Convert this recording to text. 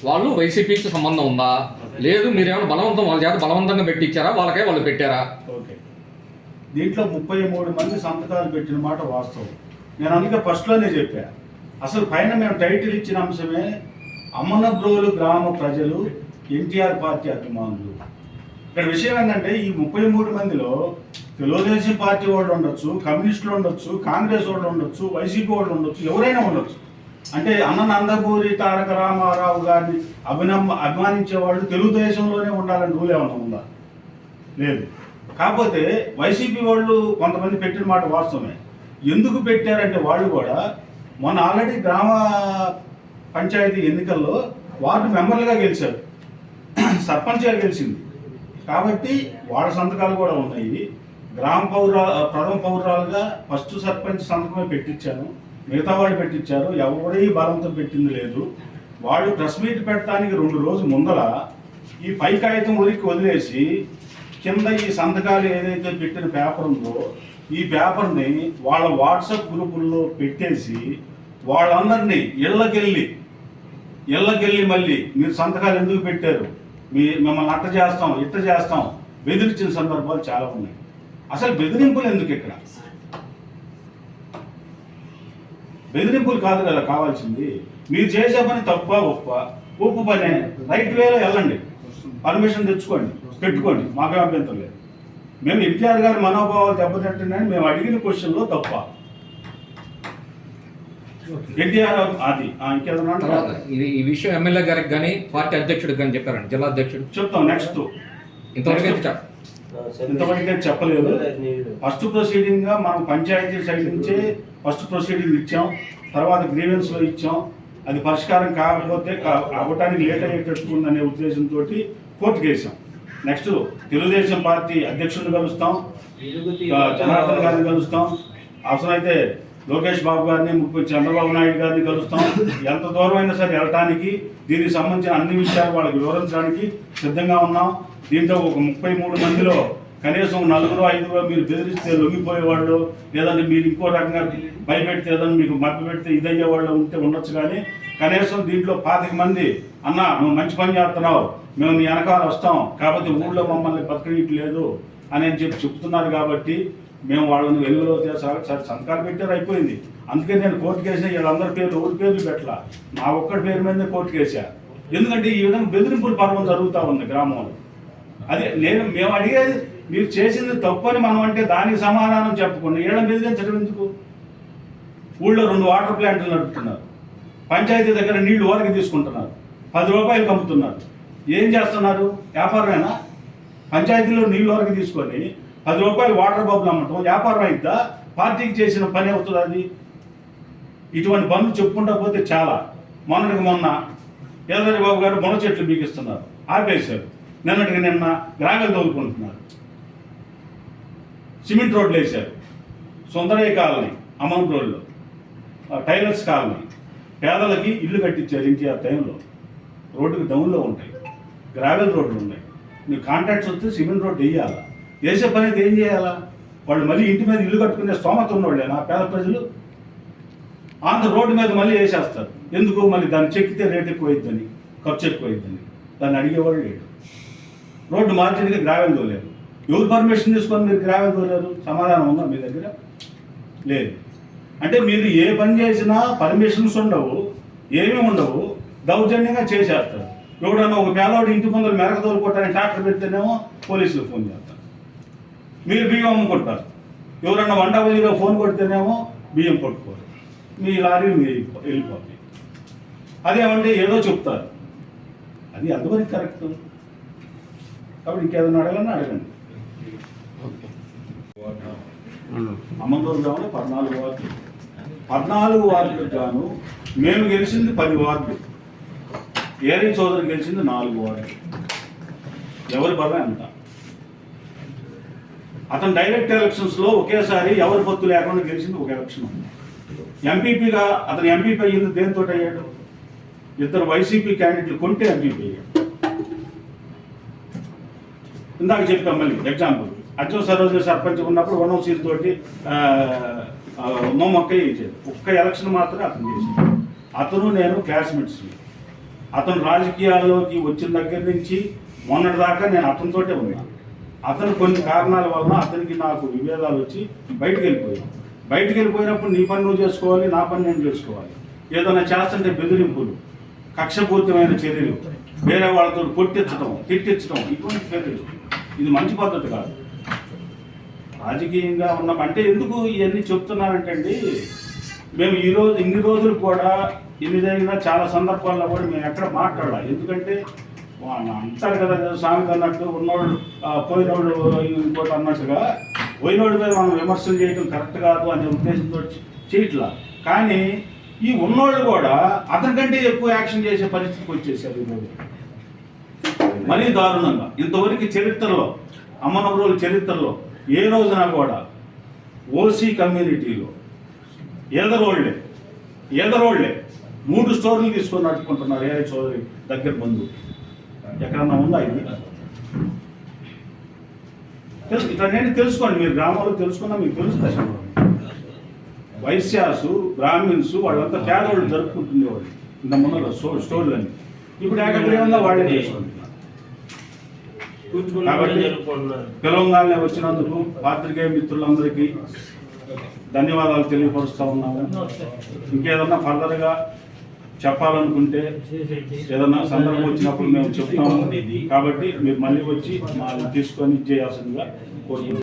వాళ్ళు వైసీపీకి సంబంధం ఉందా లేదు మీరేమైనా బలవంతం వాళ్ళ చేత బలవంతంగా పెట్టించారా వాళ్ళకే వాళ్ళు పెట్టారా? ఓకే, దీంట్లో 33 మంది సంతకాలు పెట్టిన మాట వాస్తవం. నేను అందుకే ఫస్ట్లోనే చెప్పా, అసలు పైన మేము టైటిల్ ఇచ్చిన అంశమే అమ్మనబ్రోలు గ్రామ ప్రజలు ఎన్టీఆర్ పార్టీ అభిమానులు. ఇక్కడ విషయం ఏంటంటే ఈ 33 మందిలో తెలుగుదేశం పార్టీ వాళ్ళు ఉండొచ్చు, కమ్యూనిస్టులు ఉండొచ్చు, కాంగ్రెస్ వాళ్ళు ఉండొచ్చు, వైసీపీ వాళ్ళు ఉండొచ్చు, ఎవరైనా ఉండొచ్చు. అంటే అన్న నందమూరి తారక రామారావు గారిని అభిమానించే వాళ్ళు తెలుగుదేశంలోనే ఉండాలని రూల్ ఏమన్నా ఉందా? లేదు. కాకపోతే వైసీపీ వాళ్ళు కొంతమంది పెట్టిన మాట వాస్తవమే. ఎందుకు పెట్టారంటే వాళ్ళు కూడా మొన్న ఆల్రెడీ గ్రామ పంచాయతీ ఎన్నికల్లో వార్డు మెంబర్లుగా గెలిచారు, సర్పంచ్గా గెలిచింది. కాబట్టి వాళ్ళ సంతకాలు కూడా ఉన్నాయి. ప్రథమ పౌరాలుగా ఫస్ట్ సర్పంచ్ సంతకమే పెట్టించాను, మిగతా వాళ్ళు పెట్టించారు. ఎవరి బలంతో పెట్టింది లేదు. వాళ్ళు ప్రెస్ మీట్ పెట్టడానికి 2 రోజుల ముందర ఈ పై కాగితం ఉరికి వదిలేసి కింద ఈ సంతకాలు ఏదైతే పెట్టిన పేపర్ ఉందో ఈ పేపర్ని వాళ్ళ వాట్సాప్ గ్రూపుల్లో పెట్టేసి వాళ్ళందరినీ ఇళ్ళకెళ్ళి మళ్ళీ మీరు సంతకాలు ఎందుకు పెట్టారు, మిమ్మల్ని అట్ట చేస్తాం ఇట్ట చేస్తాం బెదిరించిన సందర్భాలు చాలా ఉన్నాయి. అసలు బెదిరింపులు ఎందుకు? ఇక్కడ బెదిరింపులు కాదు కదా కావాల్సింది. మీరు చేసే పని తప్ప ఒప్పు పనే, రైట్ వేలో వెళ్ళండి, పర్మిషన్ తెచ్చుకోండి, పెట్టుకోండి, మాకే అభ్యంతరం లేదు. మేము ఎన్టీఆర్ గారి మనోభావాలు దెబ్బతింటున్నాయని మేము అడిగిన క్వశ్చన్లో తప్ప ఎన్టీఆర్ అది ఇంకేదన్నా ఈ విషయం ఎమ్మెల్యే గారికి కానీ పార్టీ అధ్యక్షుడికి కానీ చెప్పారండి, జిల్లా అధ్యక్షుడు? చెప్తాం. నెక్స్ట్ ఇంతవరకే చెప్పలేదు. ఫస్ట్ ప్రొసీడింగ్ గా మనం పంచాయతీ సైడ్ నుంచే ఫస్ట్ ప్రొసీడింగ్ ఇచ్చాం, తర్వాత గ్రీవెన్స్లో ఇచ్చాం. అది పరిష్కారం కాకపోతే అవ్వటానికి లేట్ అయ్యేటట్టుందనే ఉద్దేశంతో కోర్టుకు వేసాం. నెక్స్ట్ తెలుగుదేశం పార్టీ అధ్యక్షుడిని కలుస్తాం, జనార్దన్ గారిని కలుస్తాం, అవసరమైతే లోకేష్ బాబు గారిని, చంద్రబాబు నాయుడు గారిని కలుస్తాం. ఎంత దూరం అయినా సరే వెళ్ళటానికి, దీనికి సంబంధించిన అన్ని విషయాలు వాళ్ళకి వివరించడానికి సిద్ధంగా ఉన్నాం. దీంట్లో ఒక 33 మందిలో కనీసం 4-5 మీరు బెదిరిస్తే లొంగిపోయేవాళ్ళు, లేదంటే మీరు ఇంకో రకంగా భయపెడితే ఏదన్నా మీకు మభ్య పెడితే ఇదయ్యే వాళ్ళు ఉండొచ్చు. కానీ కనీసం దీంట్లో 25 మంది అన్న నువ్వు మంచి పని చేస్తున్నావు, మేము నీ వెనకాల వస్తాం, కాకపోతే ఊళ్ళో మమ్మల్ని బతకనీయట్లేదు అని చెప్తున్నారు. కాబట్టి మేము వాళ్ళని వెలుగులో సంతకాలు పెట్టారు, అయిపోయింది. అందుకే నేను కోర్టుకు వేసిన వీళ్ళందరి పేర్లు ఊరి పేర్లు పెట్టలా, నా ఒక్కడి పేరు మీదనే కోర్టుకు వేసా. ఎందుకంటే ఈ విధంగా బెదిరింపుల పర్వం జరుగుతూ ఉంది గ్రామంలో. అదే మేము అడిగేది, మీరు చేసింది తప్పని మనం అంటే దానికి సమాధానం చెప్పకుండా వీళ్ళని బెదిరించడం ఎందుకు? ఊళ్ళో 2 వాటర్ ప్లాంట్లు నడుపుతున్నారు, పంచాయతీ దగ్గర నీళ్లు వరకు తీసుకుంటున్నారు, 10 రూపాయలు కమ్ముతున్నారు. ఏం చేస్తున్నారు? వ్యాపారమేనా? పంచాయతీలో నీళ్లు వరకు తీసుకొని 10 రూపాయలు వాటర్ బబ్బులు అమ్మటం వ్యాపారం అయిద్దా? పార్టీకి చేసిన పని అవుతుంది అది? ఇటువంటి పనులు చెప్పుకుంటా పోతే చాలా. మొన్న ఎల్లరి బాబు గారు మునగ చెట్లు బీగిస్తున్నారు, ఆపేశారు. నిన్న గ్రావెల్ తోలుకుంటున్నారు, సిమెంట్ రోడ్లు వేశారు. సుందరయ్య కాలనీ, అమన్ రోడ్లో టైలర్స్ కాలనీ, పేదలకి ఇల్లు కట్టించారు ఎన్టీఆర్ టైంలో. రోడ్డుకి డౌన్లో ఉంటాయి, గ్రావెల్ రోడ్లు ఉన్నాయి. మీరు కాంట్రాక్ట్స్ వస్తే సిమెంట్ రోడ్డు వేయాలా? వేసే పని అయితే ఏం చేయాలా? వాళ్ళు మళ్ళీ ఇంటి మీద ఇల్లు కట్టుకునే స్తోమత ఉన్నవాళ్ళే నా పేద ప్రజలు. ఆంధ్ర రోడ్డు మీద మళ్ళీ వేసేస్తారు. ఎందుకు? మళ్ళీ దాన్ని చెక్కితే రేట్ ఎక్కువైద్దని, ఖర్చు ఎక్కువైద్దని. దాన్ని అడిగేవాళ్ళు లేడు. రోడ్డు మార్జిన్గా గ్రావెల్ తోలేరు. ఎవరు పర్మిషన్ తీసుకొని మీరు గ్రావెల్ తోలేరు? సమాధానం ఉందా మీ దగ్గర? లేదు. అంటే మీరు ఏ పని చేసినా పర్మిషన్స్ ఉండవు, ఏమీ ఉండవు, దౌర్జన్యంగా చేసేస్తారు. ఎవడన్నా ఒక పేదవాడు ఇంటి ముందర మెరక తోలుకోవటానికి ట్రాక్టర్ పెడితేనేమో పోలీసులు ఫోన్ చేస్తారు, మీరు బియ్యం అమ్ముకుంటారు. ఎవరన్నా 100 ఫోన్ కొడితేనేమో బియ్యం పట్టుకోరు, మీ లారీ మీరు వెళ్ళిపోతాయి. అదేమంటే ఏదో చెప్తారు, అది ఎంతవరకు కరెక్ట్? కాబట్టి ఇంకేదన్నా అడగండి. అమ్మందూరు గ్రామంలో 14 వార్డులు, 14 వార్డులకు గాను మేము గెలిచింది 10 వార్డులు, ఏరీ చౌదరి గెలిచింది 4 వార్డులు. ఎవరి బలం ఎంత? అతను డైరెక్ట్ ఎలక్షన్స్లో ఒకేసారి ఎవరి పొత్తు లేకుండా గెలిచింది ఒక ఎలక్షన్. ఎంపీపీగా అతను ఎంపీపీ అయ్యింది దేనితో అయ్యాడు? 2 వైసీపీ క్యాండిడేట్లు కొంటే ఎంపీపీ అయ్యాడు. ఇందాక చెప్పాం మళ్ళీ ఎగ్జాంపుల్, అర్జున్ సరోజ సర్పంచ్ ఉన్నప్పుడు 1 సీట్ తోటి మొక్క ఇచ్చేది. ఒక్క ఎలక్షన్ మాత్రమే అతను చేసింది. అతను నేను క్లాస్మేట్స్. అతను రాజకీయాల్లోకి వచ్చిన దగ్గర నుంచి మొన్నటి దాకా నేను అతనితోటే ఉన్నాను. అతను కొన్ని కారణాల వలన అతనికి నాకు విభేదాలు వచ్చి బయటికి వెళ్ళిపోయినప్పుడు నీ పని నువ్వు చేసుకోవాలి, నా పని నేను చేసుకోవాలి. ఏదైనా చేస్తుంటే బెదిరింపులు, కక్షపూరితమైన చర్యలు, వేరే వాళ్ళతో కొట్టించడం, తిట్టించడం, ఇటువంటి చర్యలు ఇది మంచి పద్ధతి కాదు. రాజకీయంగా ఉన్నామంటే ఎందుకు ఇవన్నీ చెప్తున్నానంటే అండి, మేము ఇన్ని రోజులు కూడా ఇన్ని జరిగినా చాలా సందర్భాల్లో కూడా మేము ఎక్కడ మాట్లాడాలి. ఎందుకంటే అంటారు కదా సామెత అన్నట్టు ఉన్నోడు పోయినోడు ఇంకోటి అన్నట్టుగా పోయినోడి మీద మనం విమర్శలు చేయడం కరెక్ట్ కాదు అనే ఉద్దేశంతో చేయట్లా. కానీ ఈ ఉన్నోళ్ళు కూడా అతనికంటే ఎక్కువ యాక్షన్ చేసే పరిస్థితికి వచ్చేసారు ఈరోజు. మరీ దారుణంగా ఇంతవరకు చరిత్రలో అమ్మనవరోజు చరిత్రలో ఏ రోజున కూడా ఓసీ కమ్యూనిటీలో ఎదరోళ్లే 3 స్టోర్లు తీసుకొని నడుపుకుంటున్నారు. ఏ చోదరి దగ్గర బంధువు ఎక్కడన్నా ఉందా ఇది? ఇట్లా నేను తెలుసుకోండి, మీరు గ్రామాల్లో తెలుసుకున్నా మీకు తెలుస్తాయి. వైశ్యాసు, బ్రాహ్మిన్స్ వాళ్ళంతా పేదవాళ్ళు జరుపుకుంటుండేవాళ్ళు ఇంత ముందర స్టోర్లని. ఇప్పుడు ఏకగ్రీవంగా వాళ్ళే చేసుకుంటున్నారు. కాబట్టి తెలంగాణలో వచ్చినందుకు పాత్రికేయ మిత్రులందరికీ ధన్యవాదాలు తెలియపరుస్తూ ఉన్నాము. ఇంకేదన్నా ఫర్దర్గా చెప్పాలనుకుంటే ఏదన్నా సందర్భం వచ్చినప్పుడు మేము చెప్తాము. కాబట్టి మీరు మళ్ళీ వచ్చి తీసుకొని ఇచ్చేయాల్సిందిగా కోరుకుంటున్నాం.